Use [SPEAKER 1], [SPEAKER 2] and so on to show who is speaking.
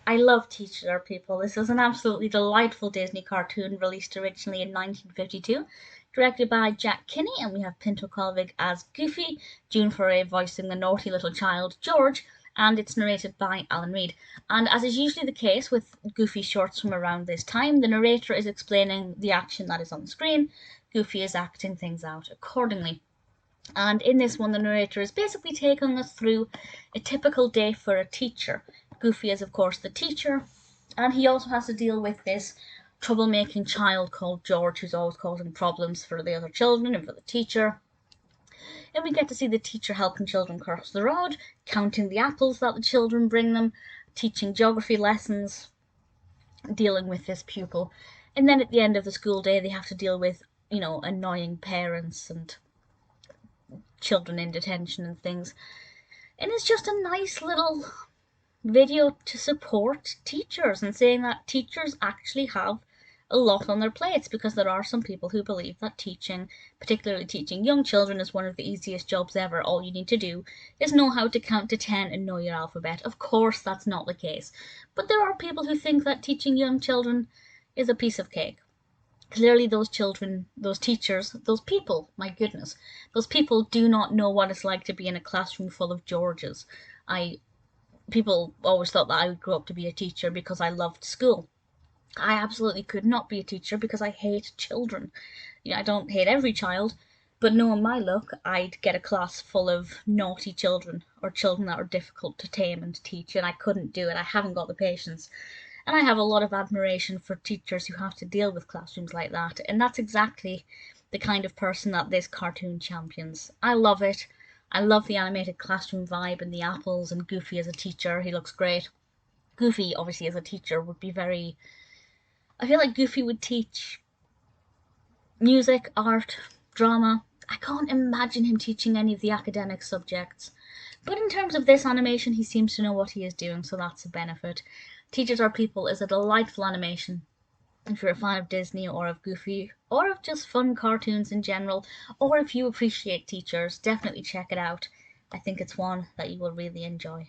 [SPEAKER 1] I love Teachers Are People. This is an absolutely delightful Disney cartoon released originally in 1952, directed by Jack Kinney, and we have Pinto Colvig as Goofy, June Foray voicing the naughty little child George, and it's narrated by Alan Reed. And as is usually the case with Goofy shorts from around this time, the narrator is explaining the action that is on the screen. Goofy is acting things out accordingly. And in this one, the narrator is basically taking us through a typical day for a teacher. Goofy is, of course, the teacher, and he also has to deal with this troublemaking child called George, who's always causing problems for the other children and for the teacher. And we get to see the teacher helping children cross the road, counting the apples that the children bring them, teaching geography lessons, dealing with this pupil. And then at the end of the school day, they have to deal with, annoying parents and children in detention and things. And it's just a nice little video to support teachers and saying that teachers actually have a lot on their plates, because there are some people who believe that teaching, particularly teaching young children, is one of the easiest jobs ever. All you need to do is know how to count to 10 and know your alphabet. Of course, that's not the case. But there are people who think that teaching young children is a piece of cake. Clearly those children, those teachers, those people, my goodness, those people do not know what it's like to be in a classroom full of Georges. People always thought that I would grow up to be a teacher because I loved school. I absolutely could not be a teacher because I hate children. I don't hate every child, but knowing my luck, I'd get a class full of naughty children, or children that are difficult to tame and teach, and I couldn't do it. I haven't got the patience. And I have a lot of admiration for teachers who have to deal with classrooms like that, and that's exactly the kind of person that this cartoon champions. I love it. I love the animated classroom vibe and the apples and Goofy as a teacher. He looks great. Goofy, obviously, as a teacher would be very... I feel like Goofy would teach music, art, drama. I can't imagine him teaching any of the academic subjects. But in terms of this animation, he seems to know what he is doing, so that's a benefit. Teachers Are People is a delightful animation. If you're a fan of Disney or of Goofy, or of just fun cartoons in general, or if you appreciate teachers, definitely check it out. I think it's one that you will really enjoy.